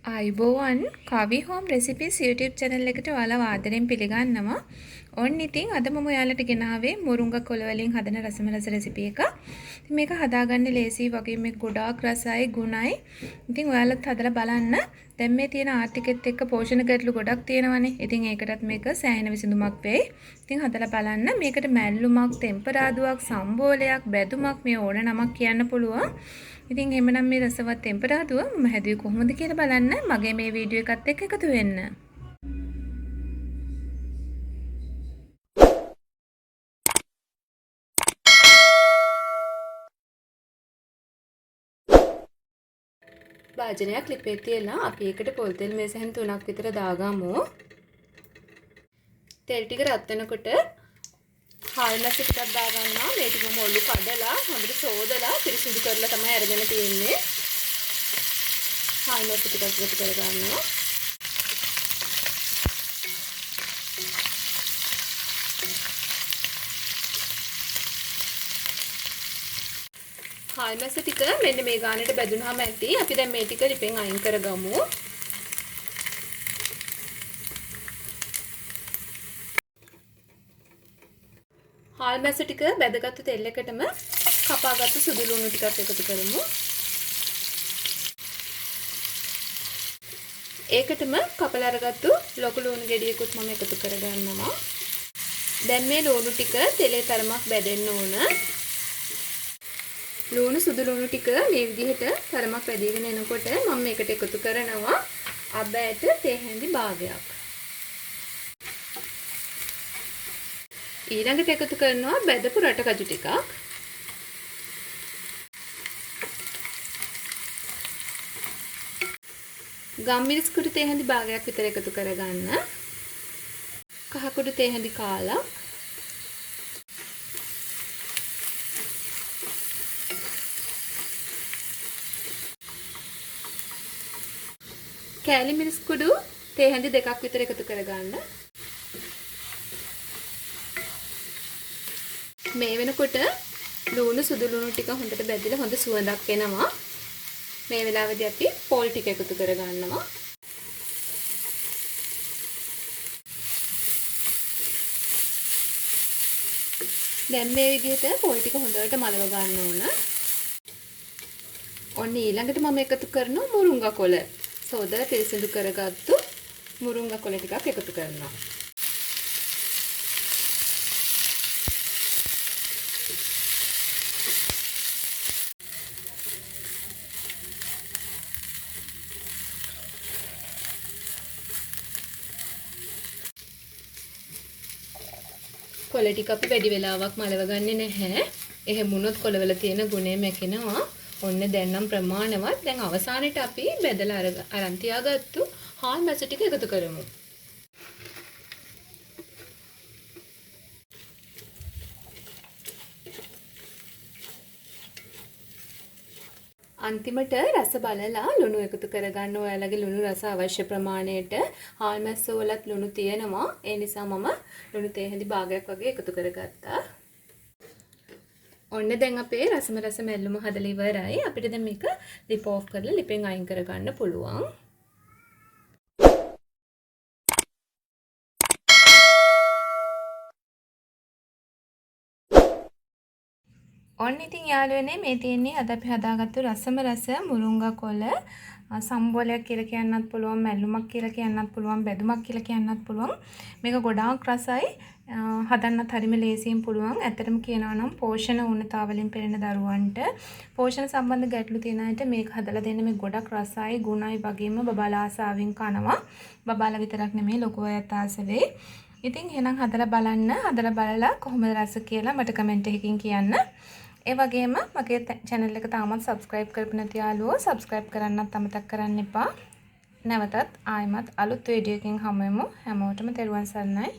අයිබෝවන් කවි home recipes YouTube channel එකට ඔයාලා ආදරෙන් පිළිගන්නවා. ඔන්න ඉතින් අද මම ඔයාලට ගෙනාවේ මුරුංග කොළ වලින් හදන රසම රස රෙසිපි එකක්. ඉතින් මේක හදාගන්න ලේසි වගේ මේක ගොඩාක් රසයි ගුණයි. ඉතින් ඔයාලත් හදලා බලන්න. දැන් මේ තියෙන ආර්ටිකෙත් එක්ක පෝෂණ ගැටලු ගොඩක් තියෙනවානේ. ඉතින් ඒකටත් මේක සෑහෙන විසඳුමක් වෙයි. ඉතින් හදලා බලන්න. මේකට මැල්ලුමක්, ටෙම්පරාදුවක්, සම්බෝලයක්, බැදුමක් මේ ඕන නමක් කියන්න පුළුවන්. ඉතින් එහෙමනම් මේ රසවත් ටෙම්පරාදුව මම හැදුවේ කොහොමද කියලා බලන්න මගේ මේ වීඩියෝ එකත් එක්ක එකතු වෙන්න. වාජනයක් ලිපේ තියලා අපි ඒකට පොල් තෙල් මේසෙන් 3ක් විතර දාගමු. තෙල් ටික රත් වෙනකොට හාල්මැස් ටිකක් දාගන්නවා. මේ ටික මම ඔලු කඩලා හොඳට සෝදලා පිරිසිදු කරලා තමයි අරගෙන තියෙන්නේ. හාල්මැස් ටිකක් එකතු කරගන්නවා. හාල්මැස් ටික මෙන්න මේ ගානට බැදුනහම ඇති. අපි දැන් මේ ටික ලිපෙන් අයින් කරගමු. හාල්මැස් ටික බැදගත්තු තෙල් එකටම කපාගත්තු සුදු ලුණු ටිකක් එකතු කරමු. ඒකටම කපලා අරගත්තු ලොකු ලුණු ගෙඩියකුත් මම එකතු කරගන්නවා. දැන් මේ ලුණු ටික තෙලේ තරමක් බැදෙන්න ඕන. ලුණු සුදු ලුණු ටික මේ විදිහට තරමක් වැඩිගෙන එනකොට මම මේකට එකතු කරනවා අබෑට තේ හැඳි භාගයක්. ඊළඟට එකතු කරනවා බැදපු රට කජු ටිකක්. ගම්මිරිස් කුඩු තේ හැඳි භාගයක් විතර එකතු කරගන්න. කහ කුඩු තේ හැඳි කාලක්. කෑලි මිරිස් කුඩු තේ හැඳි 2ක් විතර එකතු කරගන්න. මේ වෙනකොට ලුණු සුදු ලුණු ටික හොඳට බැදලා හොඳ සුවඳක් එනවා. මේ වෙලාවේදී අපි පොල් ටික එකතු කරගන්නවා. දැන් මේ විදිහට පොල් ටික හොඳට මලව ගන්න ඕන. ඔන්න ඊළඟට මම එකතු කරනවා මුරුංගා කොළ. සෝදලා පිරිසිදු කරගත්තු මුරුංගා කොළ ටිකක් එකතු කරනවා. කොළ ටික අපි වැඩි වෙලාවක් මලව ගන්නේ නැහැ. එහෙම වුණොත් කොළවල තියෙන ගුණය මැකෙනවා. ඔන්න දැන් නම් ප්‍රමාණවත්. දැන් අවසානයේට අපි බෙදලා අරන් තියාගත්තු හාල්මැස් ටික එකතු කරමු. අන්තිමට රස බලලා ලුණු එකතු කරගන්න. ඔයාලගේ ලුණු රස අවශ්‍ය ප්‍රමාණයට. හාල්මැස් වලත් ලුණු තියෙනවා. ඒ නිසා මම ලුණු තේ හැඳි භාගයක් වගේ එකතු කරගත්තා. ඔන්න දැන් අපේ රසම රස මැල්ලුම හදලා ඉවරයි. අපිට දැන් මේක ලිප් ඔෆ් කරලා ලිපෙන් අයින් කරගන්න පුළුවන්. ඔන්න ඉතින් යාළුවනේ මේ තියෙන්නේ අද අපි හදාගත්තු රසම රස මුරුංගා කොළ සම්බෝලයක් කියලා කියන්නත් පුළුවන්, මැල්ලුමක් කියලා කියන්නත් පුළුවන්, බැදුමක් කියලා කියන්නත් පුළුවන්. මේක ගොඩාක් රසයි. හදන්නත් හරිම ලේසියෙන් පුළුවන්. ඇත්තටම කියනවා නම් පෝෂණ උණතාවලින් පෙළෙන දරුවන්ට පෝෂණ සම්බන්ධ ගැටලු තියෙන අයට මේක හදලා දෙන්න මේ ගොඩක් රසයි, ගුණයි වගේම බබාලා ආසාවෙන් කනවා. බබාලා විතරක් නෙමෙයි ලොකු අයත් ආස වෙයි. ඉතින් එහෙනම් හදලා බලන්න. හදලා බලලා කොහොමද රස කියලා මට කමෙන්ට් එකකින් කියන්න. ඒ වගේම මගේ channel එක තාමත් subscribe කරපු නැති යාළුවෝ subscribe කරන්නත් අමතක කරන්න එපා. නැවතත් ආයෙමත් අලුත් වීඩියෝ එකකින් හමු වෙමු. හැමෝටම තෙරුවන් සරණයි.